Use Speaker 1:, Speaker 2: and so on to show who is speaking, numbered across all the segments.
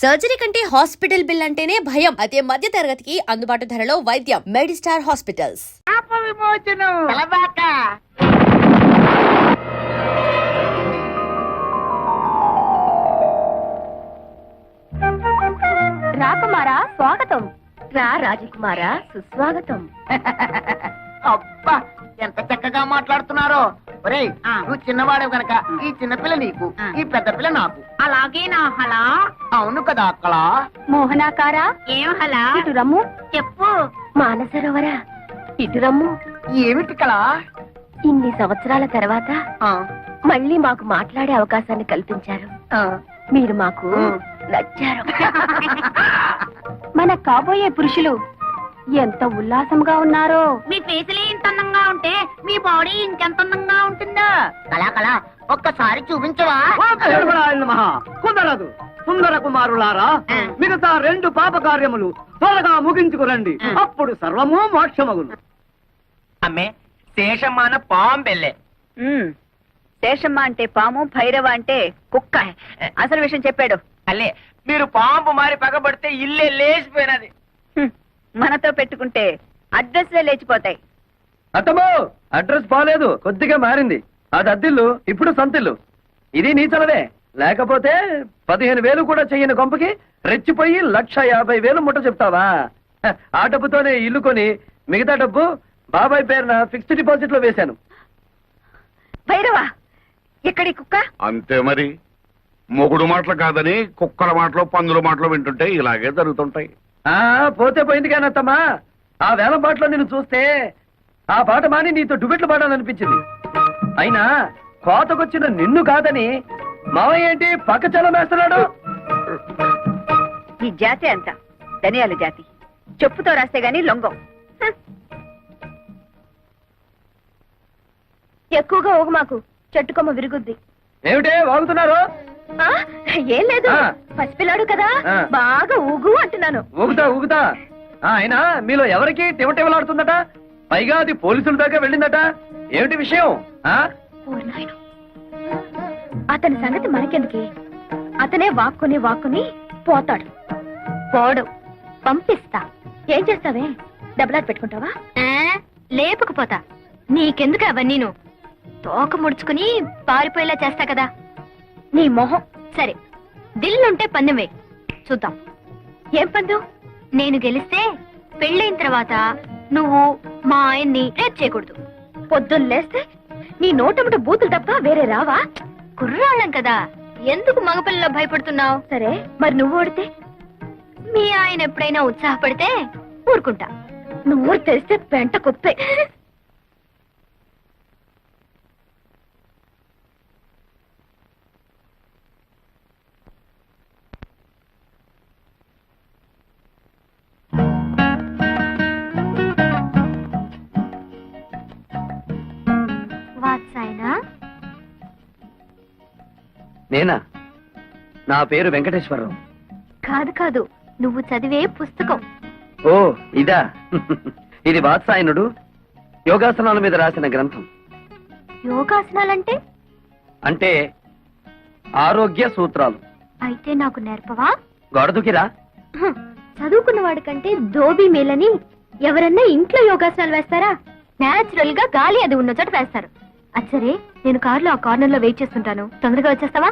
Speaker 1: Surgery కంటే hospital bill అంటేనే భయం. అదే మధ్య తరగతికి అందుబాటు ధరలో వైద్యం. Medistar hospitals.
Speaker 2: రాకుమారా స్వాగతం. రా రాజకుమారా సుస్వాగతం.
Speaker 3: అబ్బా ఎంత చక్కగా మాట్లాడుతున్నారో. ఒరేయ్ నువ్వు చిన్నవాడే గనక ఈ చిన్నపిల్ల నీకు, ఈ పెద్ద పిల్ల నాకు.
Speaker 2: అలాగే నా హలా.
Speaker 3: అవును కదా అక్కడ.
Speaker 2: మోహనాకారా ఏం హలా? ఇటు రమ్ము. చెప్పు. మానసరోవరా ఇటు రమ్ము.
Speaker 3: ఏమిటి కళ?
Speaker 2: ఇన్ని సంవత్సరాల తర్వాత మళ్ళీ మాకు మాట్లాడే అవకాశాన్ని కల్పించారు. మీరు మాకు నచ్చారు. మన కాబోయే పురుషులు ఎంత ఉల్లాసంగా ఉన్నారో.
Speaker 4: మీ ఫేసులే ఇంత అందంగా ఉంటే మీ బాడీ ఇంకెంత అందంగా ఉంటుందో.
Speaker 3: కళా కళ ఒక్కసారి చూపించవా?
Speaker 5: కుదరదు. సుందర కుమారులారా, మిగతా 2 పాప కార్యములు త్వరగా ముగించుకురండి. అప్పుడు సర్వము మోక్షమగును.
Speaker 3: అమ్మే శేషమ్మాన పాంబెల్లే.
Speaker 2: శేషమ్మ అంటే పాము, భైరవ అంటే కుక్క. అసలు విషయం చెప్పాడు.
Speaker 3: అల్లే మీరు పాంపు మారి పగబడితే ఇల్లే లేచిపోయినది.
Speaker 2: మనతో పెట్టుకుంటే అడ్రస్లే లేచిపోతాయి.
Speaker 5: అత్తమ్మో, అడ్రస్ బాలేదు, కొద్దిగా మారింది. అది అద్దిల్లు, ఇప్పుడు సంతిల్లు. ఇది నీచలవే. లేకపోతే 15,000 కూడా చెయ్యని కొంపకి రెచ్చిపోయి 1,50,000 ముట్ట చెప్తావా? ఆ డబ్బుతోనే ఇల్లు కొని మిగతా డబ్బు బాబాయ్ పేరున ఫిక్స్డ్ డిపాజిట్ లో వేశాను.
Speaker 2: భైరవ ఎక్కడి కుక్క?
Speaker 6: అంతే మరి. మొగుడు మాటలు కాదని కుక్కల మాటలు పందుల మాటలు వింటుంటే ఇలాగే జరుగుతుంటాయి.
Speaker 5: పోతే పోయింది కానీ అత్తమ్మా, ఆ వేల పాటలో నిన్ను చూస్తే ఆ పాట మాని నీతో డుబెట్లు పాడాలనిపించింది. అయినా కోతకొచ్చిన నిన్ను కాదని మావయ్య ఏంటి పక్క చలం వేస్తున్నాడు?
Speaker 2: ఈ జాతి అంత ధనియాల జాతి. చెప్పుతో రాస్తే గాని లొంగం. ఎక్కువగా ఊగు మాకు, చెట్టుకొమ్మ విరుగుద్ది.
Speaker 5: ఏమిటే వాగుతున్నారు?
Speaker 2: ఏం లేదు, పసిపిల్లాడు కదా, బాగా ఊగు అంటున్నాను.
Speaker 5: ఊగుతా ఊగుతా. అయినా మీలో ఎవరికి తివటివలాడుతుందట? పైగా అది పోలీసుల దాకా వెళ్ళిందట. ఏమిటి విషయం?
Speaker 2: అతని సంగతి మనకెందుకే? అతనే వాక్కుని పోతాడు. పోడు, పంపిస్తా. ఏం చేస్తావే? డబ్బులాట పెట్టుకుంటావా? లేపకపోతా. నీకెందుకు అవన్నీ? నువ్వు తోక ముడుచుకుని పారిపోయేలా చేస్తా కదా. నీ మొహం. సరే, దిల్లుంటే పందెం వేయి, చూద్దాం. ఏం పందెం? నేను గెలిస్తే పెళ్ళైన తర్వాత నువ్వు మా ఆయన్ని రేప్ చేయకూడదు. పొద్దున్న లేస్తే నీ నోటముట బూతులు తప్ప వేరే రావా? కుర్రాళ్ళం కదా, ఎందుకు మగపిల్లలో భయపడుతున్నావు? సరే, మరి నువ్వు ఓడితే? మీ ఆయన ఎప్పుడైనా ఉత్సాహపడితే ఊరుకుంటా. నువ్వు తెలిస్తే పెంట కుప్పే.
Speaker 5: నేనా? నా పేరు వెంకటేశ్వరరావు.
Speaker 2: కాదు కాదు, నువ్వు చదివే పుస్తకం.
Speaker 5: ఓ ఇదా? ఇది వాత్సాయనుడు యోగాసనాల మీద రాసిన గ్రంథం.
Speaker 2: యోగాసనాలంటే?
Speaker 5: అంటే ఆరోగ్య సూత్రాలు.
Speaker 2: అయితే నాకు నేర్పవా?
Speaker 5: గొడదుకిరా.
Speaker 2: చదువుకున్న వాడికంటే ధోబీ మేలని ఎవరన్నా ఇంట్లో యోగాసనాలు వేస్తారా? నేచురల్ గా గాలి అది ఉన్న చోట వేస్తారు. అచ్చరే, నేను కారులో ఆ కార్నర్ లో వెయిట్ చేస్తుంటాను, తొందరగా వచ్చేస్తావా?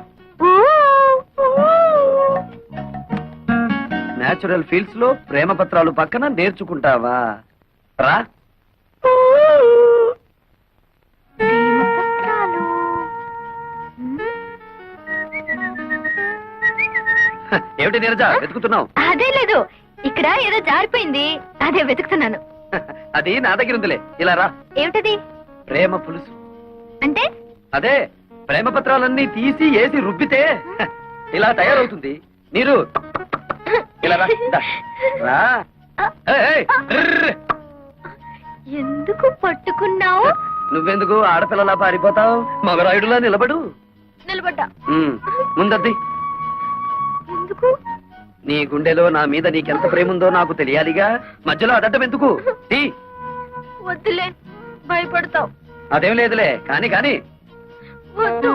Speaker 5: నేచురల్ ఫీల్డ్స్ లో ప్రేమ పత్రాలు పక్కన నేర్చుకుంటావా? రా. ఏమిటి నీరజ వెతుకుతున్నావు?
Speaker 2: అదే లేదు, ఇక్కడ ఏదో జారిపోయింది, అదే వెతుకుతున్నాను.
Speaker 5: అది నా దగ్గర ఉందిలే, ఇలా రా.
Speaker 2: ఏమిటది?
Speaker 5: ప్రేమ పులుసు.
Speaker 2: అంటే? అదే,
Speaker 5: ప్రేమ పత్రాలన్నీ తీసి ఏసి రుబ్బితే ఇలా తయారవుతుంది. నీరు ఇలా రా. రా.
Speaker 2: ఎందుకు పట్టుకున్నావు?
Speaker 5: నువ్వెందుకు ఆడపిల్లలా పారిపోతావు? మగరాయుడులా నిలబడు.
Speaker 2: నిలబడ్డా.
Speaker 5: ముందద్ది.
Speaker 2: ఎందుకు?
Speaker 5: నీ గుండెలో నా మీద నీకెంత ప్రేముందో నాకు తెలియాలిగా. మధ్యలో అదడ్డం ఎందుకు?
Speaker 2: వద్దులే, భయపడతావు.
Speaker 5: అదేం లేదులే, కాని కాని.
Speaker 2: వద్దు,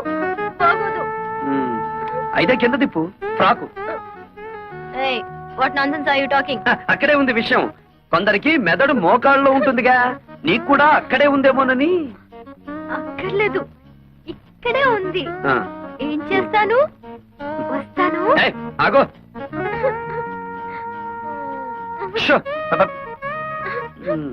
Speaker 2: బాగోదు.
Speaker 5: అయితే కింద తిప్పు. Frock
Speaker 2: what nonsense are you talking?
Speaker 5: అక్కడే ఉంది విషయం. కొందరికి మెదడు మోకాళ్ళలో ఉంటుందిగా, నీకు కూడా అక్కడే ఉందేమోనని.
Speaker 2: అక్కర్లేదు, ఇక్కడే ఉంది.
Speaker 5: ఆ.
Speaker 2: ఏం చేస్తాను? వస్తాను.
Speaker 5: ఏయ్, ఆగో. షో. అబ్బ. ఉమ్.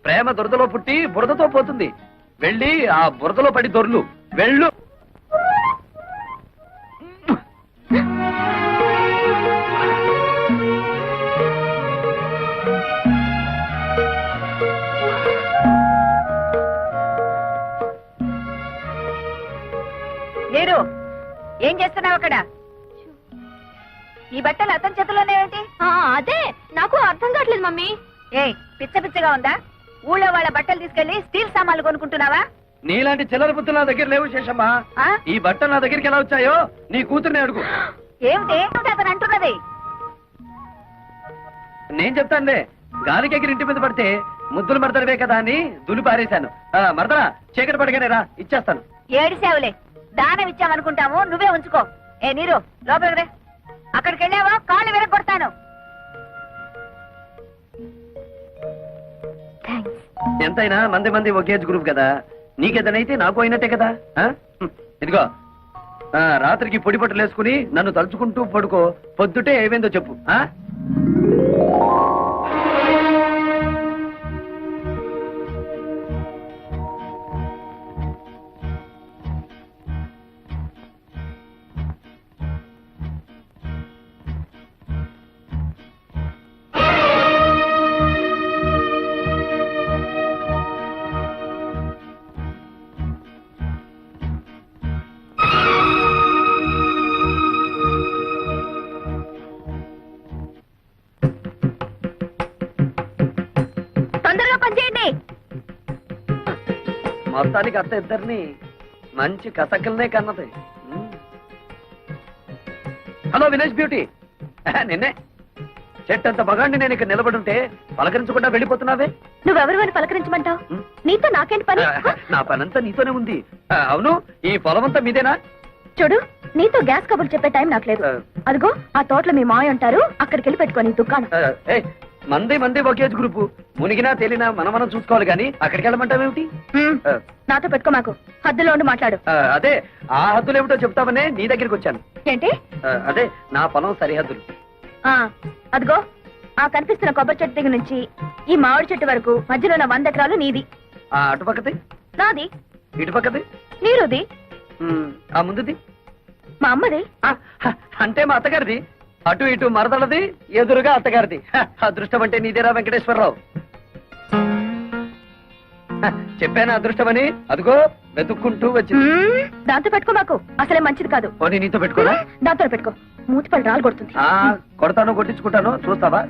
Speaker 5: ప్రేమ దురదలో పుట్టి బురదతో పోతుంది. వెళ్ళి ఆ బురదలో పడి దొర్లు. వెళ్ళు.
Speaker 4: మీరు ఏం చేస్తున్నావు అక్కడ? ఈ బట్టలు అతని చేతిలోనే ఏంటి?
Speaker 2: అదే నాకు అర్థం కావట్లేదు మమ్మీ.
Speaker 4: ఏ పిచ్చ పిచ్చగా ఉందా? ఊళ్ళో వాళ్ళ బట్టలు తీసుకెళ్లి స్టీల్ సామాన్లు కొనుక్కుంటున్నావా?
Speaker 5: నీలాంటి చిల్లర బుద్ధులు నా దగ్గర లేవు శేషమ్మా.
Speaker 4: ఆ?
Speaker 5: ఈ బట్టలు నా దగ్గరికి ఎలా వచ్చాయో నీ కూతుర్ని అడుగు.
Speaker 4: ఏమిటి అతను అంటున్నది?
Speaker 5: నేను చెప్తానులే. గాలికి ఎగిరి ఇంటి మీద పడితే ముద్దులు మడతడివే కదా అని దులి పారేశాను. మరదరా చీకటి పడగానే రా, ఇచ్చేస్తాను.
Speaker 4: ఏడిసేవులే, దానం ఇచ్చామనుకుంటాము, నువ్వే ఉంచుకో. ఏ నీరు లోపలికి రే. అక్కడికి వెళ్ళావా కాళ్ళు విరగొడతాను.
Speaker 5: ఎంతైనా మంది మంది ఒకే గ్రూప్ కదా, నీకేదనైతే నాకు అయినట్టే కదా. ఇదిగో రాత్రికి పొడి పట్టులు వేసుకుని నన్ను తలుచుకుంటూ పడుకో. పొద్దుటే ఏమైందో చెప్పు.
Speaker 2: తొందరగా పని చేయండి.
Speaker 5: మొత్తానికి అత్త ఇద్దరిని మంచి కసకల్నే కన్నది. హలో వినేష్ బ్యూటీ, నిన్నే చెట్టంత మగాండి నేను ఇక్కడ నిలబడుంటే పలకరించకుండా వెళ్ళిపోతున్నావే.
Speaker 2: నువ్వెవరు అని పలకరించమంటావు? నీతో నాకేంటి పని?
Speaker 5: నా పనంతా నీతోనే ఉంది. అవును, ఈ పొలమంతా మీదేనా?
Speaker 2: చూడు, నీతో గ్యాస్ కబుర్లు చెప్పే టైం నాకు లేదు. అదిగో ఆ తోటలో మీ మాయ ఉంటారు, అక్కడికి వెళ్ళి పెట్టుకోని దుకాణం.
Speaker 5: మంది మంది ఒకేజ్ గ్రూపు. మునిగినా తేలినా మనం చూసుకోవాలి కానీ అక్కడికి వెళ్ళమంటావేమిటి?
Speaker 2: నాతో పెట్టుకో, మాకు హద్దులో ఉండి మాట్లాడు.
Speaker 5: అదే ఆ హద్దులు ఏమిటో చెప్తామనే నీ దగ్గరికి వచ్చాను.
Speaker 2: ఏంటి?
Speaker 5: అదే నా పొలం సరిహద్దులు.
Speaker 2: అదిగో ఆ కనిపిస్తున్న కొబ్బరి చెట్టు దగ్గర నుంచి ఈ మామిడి చెట్టు వరకు మధ్యలో ఉన్న 100 ఎకరాలు నీది.
Speaker 5: అటుపక్కది
Speaker 2: నాది.
Speaker 5: ఇటుపక్కది
Speaker 2: నీరుది.
Speaker 5: ఆ ముందుది
Speaker 2: మా అమ్మది.
Speaker 5: అంటే మా అత్తగారిది. అటు ఇటు మరదలది, ఎదురుగా అత్తగారిది. అదృష్టం అంటే నీదేరా వెంకటేశ్వరరావు. చెప్పానా అదృష్టమని? అదిగో వెతుక్కుంటూ వచ్చింది.
Speaker 2: దాంతో పెట్టుకో, మాకు అసలే మంచిది కాదు.
Speaker 5: పోనీ నీతో పెట్టుకోనా?
Speaker 2: దాంతో పెట్టుకో, మూతిపడి రాలు కొడుతుంది.
Speaker 5: కొడతాను, కొట్టించుకుంటాను, చూస్తావా?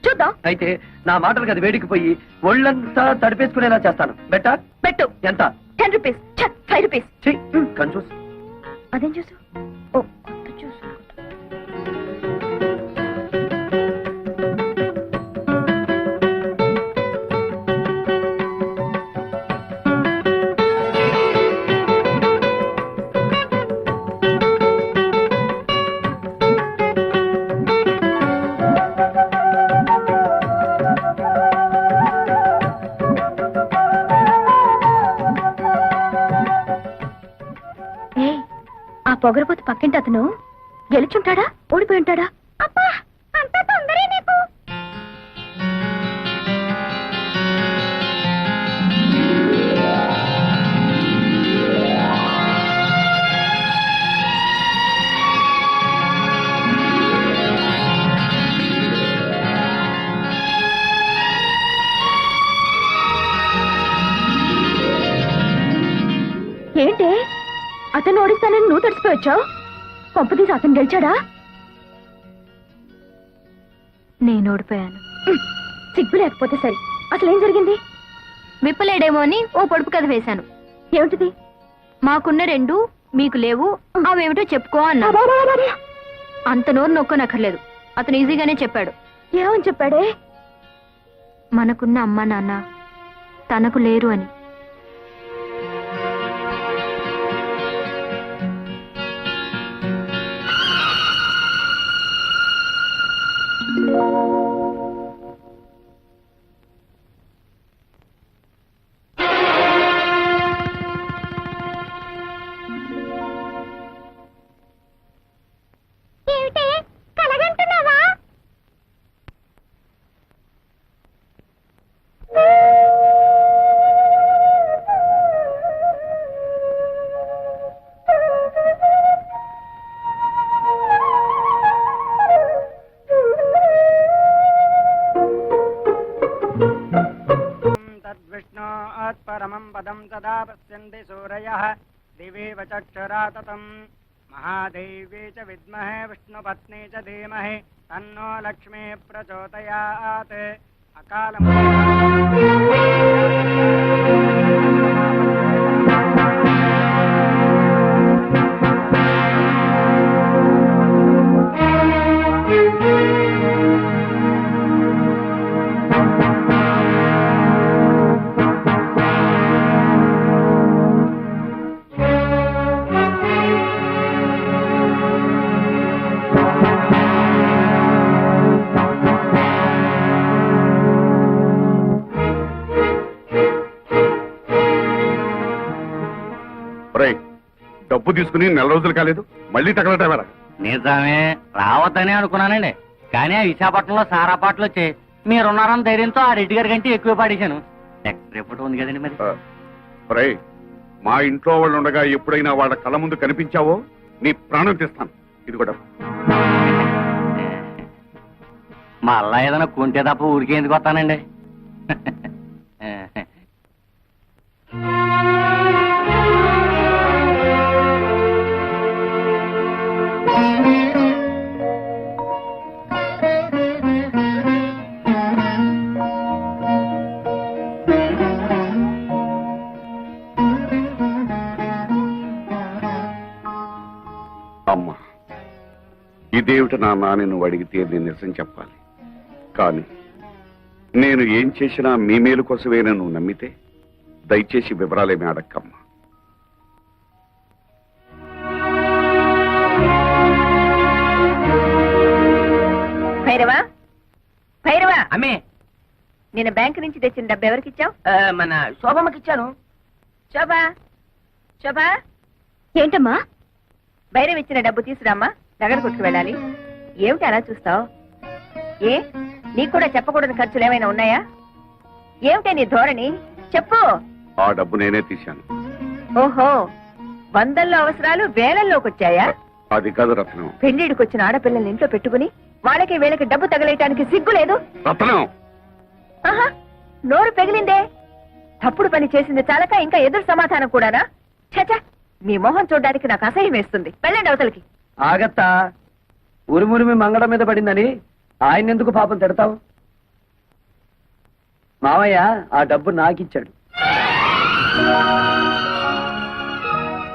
Speaker 2: చూద్దాం.
Speaker 5: అయితే నా మాటలకు అది వేడికిపోయి ఒళ్ళంతా తడిపేసుకునేలా చేస్తాను. బెట్టా?
Speaker 2: పెట్టు.
Speaker 5: ఎంత?
Speaker 2: 10 రూపీస్. 5 రూపీస్.
Speaker 5: కన్ఫ్యూజ్.
Speaker 2: అదేం చూసు? ఓ కొత్త చూసు. పొగరపోతు పక్కింటి అతను గెలుచుంటాడా, ఓడిపోయి ఉంటాడా? అబ్బా, అంత తొందరే నీకు. ఏంటి అతను ఓడిస్తానని నువ్వు తడిసిపోయి వచ్చావు? కొంపతీసి అతను గెలిచాడా? నేను ఓడిపోయాను. సిగ్గు లేకపోతే సరే, అసలు ఏం జరిగింది? విప్పలేడేమో అని ఓ పొడుపు కథ వేశాను. ఏమిటిది? మాకున్న 2 మీకు లేవు, అవేమిటో చెప్పుకో అన్నా. అంత నోరు నొక్కనక్కర్లేదు, అతను ఈజీగానే చెప్పాడు. ఏమని చెప్పాడే? మనకున్న అమ్మ నాన్న తనకు లేరు అని.
Speaker 7: परमं पदं सदा पश्यन्ति सूरयः दिवेव चक्षुरा ततं महादेवी च विद्महे विष्णुपत्नी च धीमहि तन्नो लक्ष्मी प्रचोदयात्
Speaker 6: డబ్బు తీసుకుని 4 రోజులు కాలేదు, మళ్ళీ తగలటేవారా?
Speaker 8: నిజమే, రావద్దని అనుకున్నానండి. కానీ ఆ విశాఖపట్నంలో సారా పాటలు వచ్చి మీరున్నారని ధైర్యంతో ఆ రెడ్డి గారి కంటే ఎక్కువ పాడేశాను. రిపోర్ట్ ఉంది కదండి మరి.
Speaker 6: ఒరేయ్, మా ఇంట్లో వాళ్ళు ఉండగా ఎప్పుడైనా వాళ్ళ కళ్ళ ముందు కనిపించావో నీ ప్రాణం తీస్తాను. ఇది కూడా
Speaker 8: మళ్ళా ఏదైనా కొంటే తప్ప ఊరికే ఎందుకు వస్తానండి.
Speaker 6: అమ్మా, ఇదేమిటి నాన్న అని నువ్వు అడిగితే నేను నిజం చెప్పాలి. కానీ నేను ఏం చేసినా మీ మేలు కోసమేనా నువ్వు నమ్మితే దయచేసి వివరాలేమి అడక్కమ్మా.
Speaker 4: భైరవా, భైరవా,
Speaker 3: అమ్మే,
Speaker 4: నేను బ్యాంక్ నుంచి తెచ్చిన డబ్బు ఎవరికిచ్చావు?
Speaker 3: మన శోభమ్మకి ఇచ్చాను.
Speaker 4: శోభా, శోభా,
Speaker 2: ఏంటమ్మా?
Speaker 4: భైరవ్ ఇచ్చిన డబ్బు తీసురామ్మా, నగర కొట్టుకు వెళ్ళాలి. ఏమిటి అలా చూస్తావు? ఏ, నీకు కూడా చెప్పకూడని ఖర్చులు ఏమైనా ఉన్నాయా? ఏమిటే నీ ధోరణి? చెప్పు.
Speaker 6: ఆ డబ్బు నేనే తీశాను.
Speaker 4: ఓహో, 100ల్లో అవసరాలు వేలల్లోకి వచ్చాయా?
Speaker 6: అది కాదు రత్నం.
Speaker 4: పెళ్లిడికి వచ్చిన ఆడపిల్లల్ని ఇంట్లో పెట్టుకుని వాళ్ళకి వీళ్ళకి డబ్బు తగలేయటానికి సిగ్గు లేదు?
Speaker 6: రత్నం,
Speaker 4: ఆహా, నోరు పెగిలిందే. తప్పుడు పని చేసింది చాలక ఇంకా ఎదురు సమాధానం కూడానా? చచ, మీ మొహం చూడడానికి నాకు అసహ్యం వేస్తుంది. వెళ్ళండి అవతలకి.
Speaker 5: ఆగత్తా, ఉరుమురిమి మంగళ మీద పడిందని ఆయన ఎందుకు పాపం తిడతావు? మావయ్య ఆ డబ్బు నాకిచ్చాడు.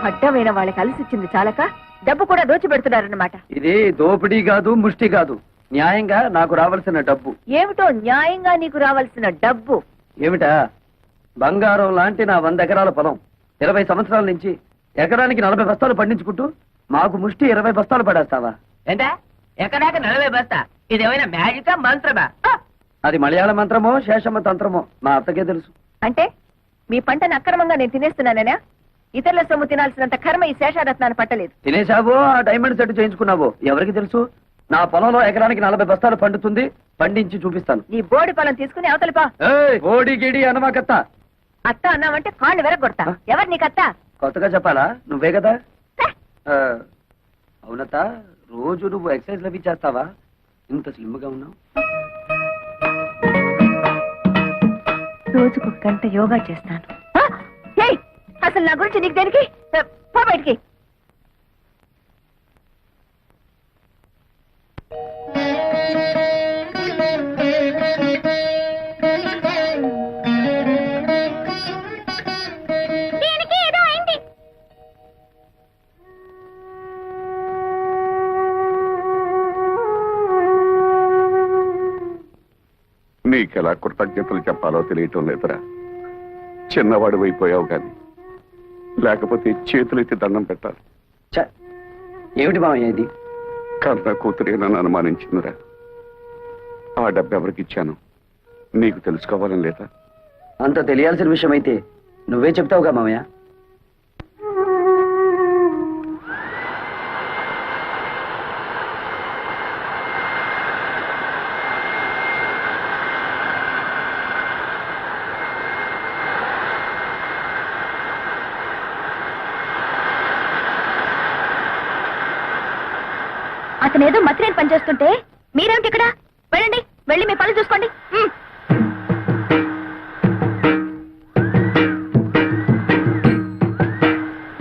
Speaker 4: అడ్డమైన వాళ్ళకి అలసిచ్చింది చాలక డబ్బు కూడా దోచిపెడుతున్నారన్నమాట.
Speaker 5: ఇది దోపిడీ కాదు, ముష్టి కాదు, న్యాయంగా నాకు రావాల్సిన డబ్బు.
Speaker 4: ఏమిటో న్యాయంగా నీకు రావాల్సిన డబ్బు?
Speaker 5: ఏమిటా? బంగారం లాంటి నా 100 ఎకరాల పొలం 20 సంవత్సరాల నుంచి ఎకరానికి 40 బస్తాలు పండించుకుంటూ మాకు ముష్టి 20 బస్తాలు పడేస్తావా?
Speaker 3: ఏంటా ఎక్కడాక 40 బస్తా? ఇదేమైనా మ్యాజికా, మంత్రమా?
Speaker 5: అది మలయాళ మంత్రమో శేషమ్మ తంత్రమో మా అత్తకే తెలుసు.
Speaker 4: అంటే మీ పంటను అక్రమంగా నేను తినేస్తున్నానేనా? ఇతరుల సొమ్ము తినాల్సినంత కర్మ ఈ శేషారత్నాన్ని పట్టలేదు.
Speaker 5: తినేశావో ఆ డైమండ్ సెట్ చేయించుకున్నావో ఎవరికి తెలుసు? నా పొలంలో ఎకరానికి 40 బస్తాలు పండుతుంది, పండించి చూపిస్తాను.
Speaker 4: నీ బోడి పొలం తీసుకుని అవతలిపా.
Speaker 5: ఓడి గిడి అనమాకత్త.
Speaker 4: అత్త అన్నావంటే కాళ్ళు వెరగొడతా. ఎవరు నీకత్త?
Speaker 5: కొత్తగా చెప్పాలా? నువ్వే కదా. అవునత్త, రోజు నువ్వు ఎక్సర్సైజ్ అవి చేస్తావా? ఇంత స్లిమ్ గా ఉన్నావు.
Speaker 4: రోజుకు 1 గంట యోగా చేస్తాను. అసలు నా గురించి నీకు దేనికి? పో బయటికి.
Speaker 6: నీకెలా కృతజ్ఞతలు చెప్పాలో తెలియటం లేదురా. చిన్నవాడు అయిపోయావు గాని లేకపోతే చేతులెత్తి దండం పెట్టాలి.
Speaker 5: ఛ, ఏమిటి మామయ్య ఇది?
Speaker 6: కన్న కూతురే నన్ను అనుమానించిందిరా. ఆ డబ్బు ఎవరికి ఇచ్చాను నీకు తెలుసుకోవాలని లేదా?
Speaker 5: అంత తెలియాల్సిన విషయం అయితే నువ్వే చెప్తావుగా మామయ్య.
Speaker 2: అతనేదో మతిరేని పని చేస్తుంటే మీరేమిటి ఇక్కడ? వెళ్ళండి, వెళ్ళి మీ పనులు చూసుకోండి.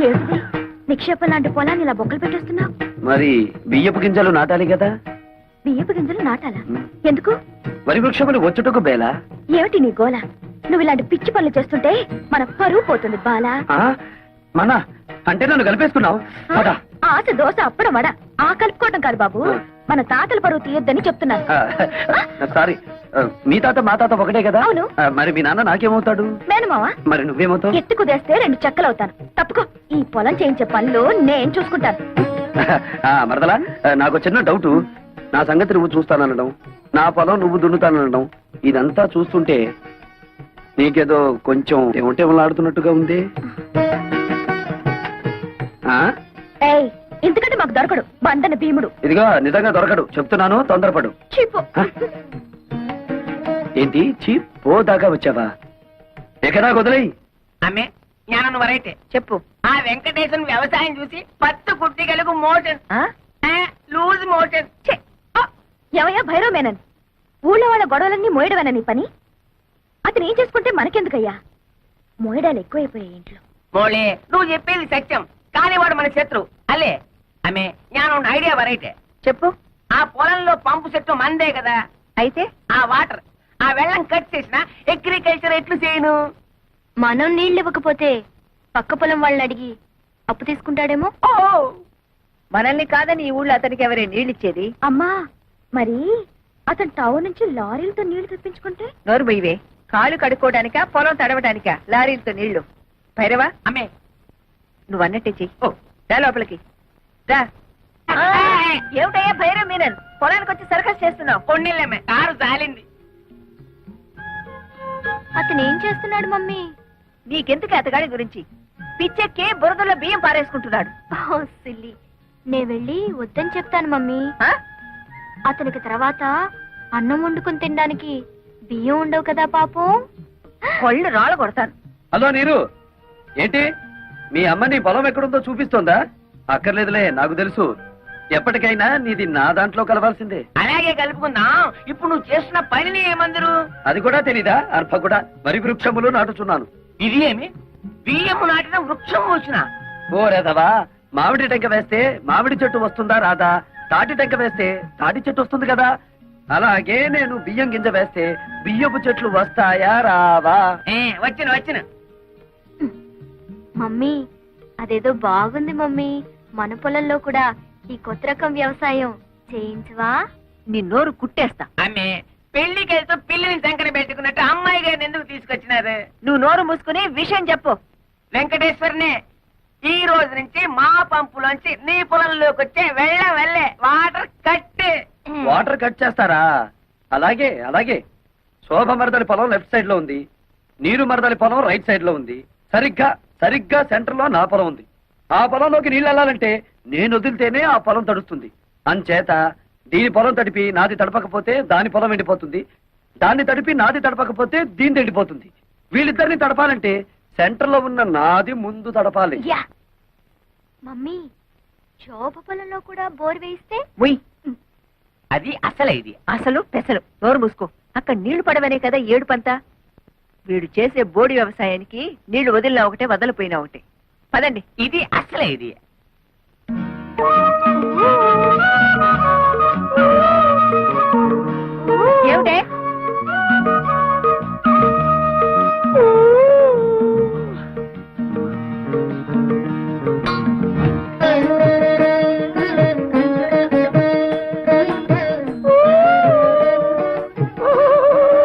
Speaker 2: ఏమిటి నిక్షేపం లాంటి పొలాన్ని ఇలా బొక్కలు పెట్టేస్తున్నావు?
Speaker 5: మరి బియ్యపు గింజలు నాటాలి కదా.
Speaker 2: బియ్యపు గింజలు నాటాలా? ఎందుకు?
Speaker 5: వరి వృక్షములు వచ్చుటకు బేలా.
Speaker 2: ఏమిటి నీ గోల? నువ్వు ఇలాంటి పిచ్చి పనులు చేస్తుంటే మన పరువు పోతుంది బాలా.
Speaker 5: మన అంటే నన్ను కలిపేసుకున్నావు.
Speaker 2: ఆశ దోశ అప్పడం వడ ఆ కలుపుకోవటం కాదు బాబు, మన తాతల పరువు తీయొద్దని చెప్తున్నాను.
Speaker 5: సారీ, మీ తాత మా తాత ఒకటే కదా.
Speaker 2: అవును.
Speaker 5: మరి మీ నాన్న నాకేమవుతాడు?
Speaker 2: మేనమావా?
Speaker 5: మరి నువ్వేమవుతావు?
Speaker 2: ఎత్తు కుదేస్తే 2 చెక్కలవుతాను. తప్పుకో, ఈ పొలం చేయించే పనులు నేను చూసుకుంటాను.
Speaker 5: మరదలా, నాకు చిన్న డౌట్. నా సంగతి నువ్వు చూస్తాననడం, నా పొలం నువ్వు దున్నుతాననడం, ఇదంతా చూస్తుంటే నీకేదో కొంచెం ఏమంటేమలాడుతున్నట్టుగా ఉంది.
Speaker 2: ఏయ్, ఇంతకంటే మాకు దొరకడు బండన భీముడు.
Speaker 5: ఇదిగో నిజంగా దొరకడు, చెప్తున్నాను, తొందరపడు.
Speaker 2: చీపు.
Speaker 5: ఏంటి చీప్ పోదాకా వచ్చావా? ఎక్కడా వదిలేయి.
Speaker 3: ఆమె జ్ఞానం వరైతే
Speaker 4: చెప్పు.
Speaker 3: ఆ వెంకటేశ్వర వ్యవసాయం చూసి పత్తు కుట్టిగలకు మోషన్ లూజ్ మోషన్.
Speaker 2: ఎవయా భైరవ్ మేనన్, ఊళ్ళో వాళ్ళ గొడవలన్నీ మోయడమేనా నీ పని? అతను ఏం చేసుకుంటే మనకెందుకయ్యా? మోయడాలు ఎక్కువైపోయాయి ఇంట్లో.
Speaker 3: మోళే, నువ్వు చెప్పేది సత్యం, కానీ వాడు మన శత్రు అలే. ఆమె జ్ఞానం ఐడియా వరైతే
Speaker 4: చెప్పు.
Speaker 3: ఆ పొలంలో పంపు చెట్టు మందే కదా.
Speaker 4: అయితే
Speaker 3: ఆ వాటర్, ఆ వెళ్ళం కట్ చేసిన అగ్రికల్చర్ ఎట్లు చేయను?
Speaker 2: మనం నీళ్ళు ఇవ్వకపోతే పక్క పొలం వాళ్ళని అడిగి అప్పు తీసుకుంటాడేమో.
Speaker 3: ఓ,
Speaker 4: మనల్ని కాదని ఈ ఊళ్ళో అతనికి ఎవరే నీళ్ళిచ్చేది?
Speaker 2: అమ్మా, మరి అతను టౌన్ నుంచి లారీలతో నీళ్లు తెప్పించుకుంటే?
Speaker 4: నోరు బొయ్యవే. కాలు కడుక్కోవడానికా పొలం తడవడానికా లారీలతో నీళ్లు? భైరవా,
Speaker 3: ఆమె
Speaker 4: నువ్వు అన్నట్టే చెయ్యి.
Speaker 3: ఓ,
Speaker 4: రా లోపలికి రా. ఏమిటయ్యా భైరవ్ మీనన్, పొలానికి వచ్చి సర్కస్ చేస్తున్నావు?
Speaker 3: కొన్నిళ్ళమే కారు జాలింది.
Speaker 2: అతను ఏం చేస్తున్నాడు మమ్మీ?
Speaker 4: నీకెందుకు అతగాడి గురించి? పిచ్చెక్కి బురదలో బియ్యం పారేసుకుంటున్నాడు.
Speaker 2: సిల్లి, నే వెళ్ళి వద్దని చెప్తాను మమ్మీ.
Speaker 4: ఆ?
Speaker 2: అతనికి తర్వాత అన్నం వండుకుని తినడానికి బియ్యం ఉండవు కదా పాపం.
Speaker 4: కొళ్ళు రాళ్ళు కొడతాను.
Speaker 5: హలో నీరు, ఏంటి మీ అమ్మ నీ పొలం ఎక్కడుందో చూపిస్తోందా? అక్కర్లేదులే, నాకు తెలుసు. ఎప్పటికైనా నీది నా దాంట్లో కలవాల్సిందే.
Speaker 3: అలాగే కలుపుకుందాం. ఇప్పుడు నువ్వు చేస్తున్న పనిని ఏమందరు?
Speaker 5: అది కూడా తెలీదా? అర్భ కూడా వరి వృక్షములు నాటుచున్నాను.
Speaker 3: ఇది ఏమి బియ్యము నాటిన వృక్షం వచ్చిన?
Speaker 5: ఓ రేదవా, మామిడి టెంక వేస్తే మామిడి చెట్టు వస్తుందా రాదా? తాటి టెంక వేస్తే తాటి చెట్టు వస్తుంది కదా. అలాగే నేను బియ్యం గింజ వేస్తే బియ్యపు చెట్లు వస్తాయా రావా?
Speaker 3: వచ్చిన వచ్చిన.
Speaker 2: మమ్మీ, అదేదో బాగుంది మమ్మీ. మన పొలంలో కూడా ఈ కొత్త రకం వ్యవసాయం చేయించవా?
Speaker 4: నీ నోరు కుట్టేస్తా.
Speaker 3: ఆమె పెళ్లికి వెళ్తూ పిల్లిని సంకన పెట్టుకున్నట్టు అమ్మాయి గారిని ఎందుకు తీసుకొచ్చినారు?
Speaker 4: నువ్వు నోరు మూసుకుని విషయం చెప్పు.
Speaker 3: వెంకటేశ్వరనే, ఈ రోజు నుంచి మా పంపులోంచి నీ పొలంలోకి వచ్చే వెళ్ళే వాటర్ కట్.
Speaker 5: వాటర్ కట్ చేస్తారా? అలాగే అలాగే. శోభ మరదలి పొలం లెఫ్ట్ సైడ్ లో ఉంది, నీరు మరదలి పొలం రైట్ సైడ్ లో ఉంది. సరిగ్గా సెంటర్ లో నా పొలం ఉంది. ఆ పొలంలోకి నీళ్ళు వెళ్ళాలంటే నేను వదిలితేనే ఆ పొలం తడుస్తుంది. అంచేత దీని పొలం తడిపి నాది తడపకపోతే దాని పొలం ఎండిపోతుంది, దాన్ని తడిపి నాది తడపకపోతే దీని ఎండిపోతుంది. వీళ్ళిద్దరిని తడపాలంటే సెంటర్ లో ఉన్న నాది ముందు తడపాలి.
Speaker 2: యా మమ్మీ, శోభ పొలంలో కూడా బోర్ వేయిస్తే?
Speaker 4: ఉయ్,
Speaker 3: అది అసలే ఇది.
Speaker 4: అసలు పెసలు. నోరు మూసుకో. అక్కడ నీళ్లు పడవనే కదా ఏడు పంత. వీడు చేసే బోడి వ్యవసాయానికి నీళ్లు వదిలినా ఒకటే, వదలిపోయినా ఒకటే. పదండి.
Speaker 3: ఇది అసలే ఇది.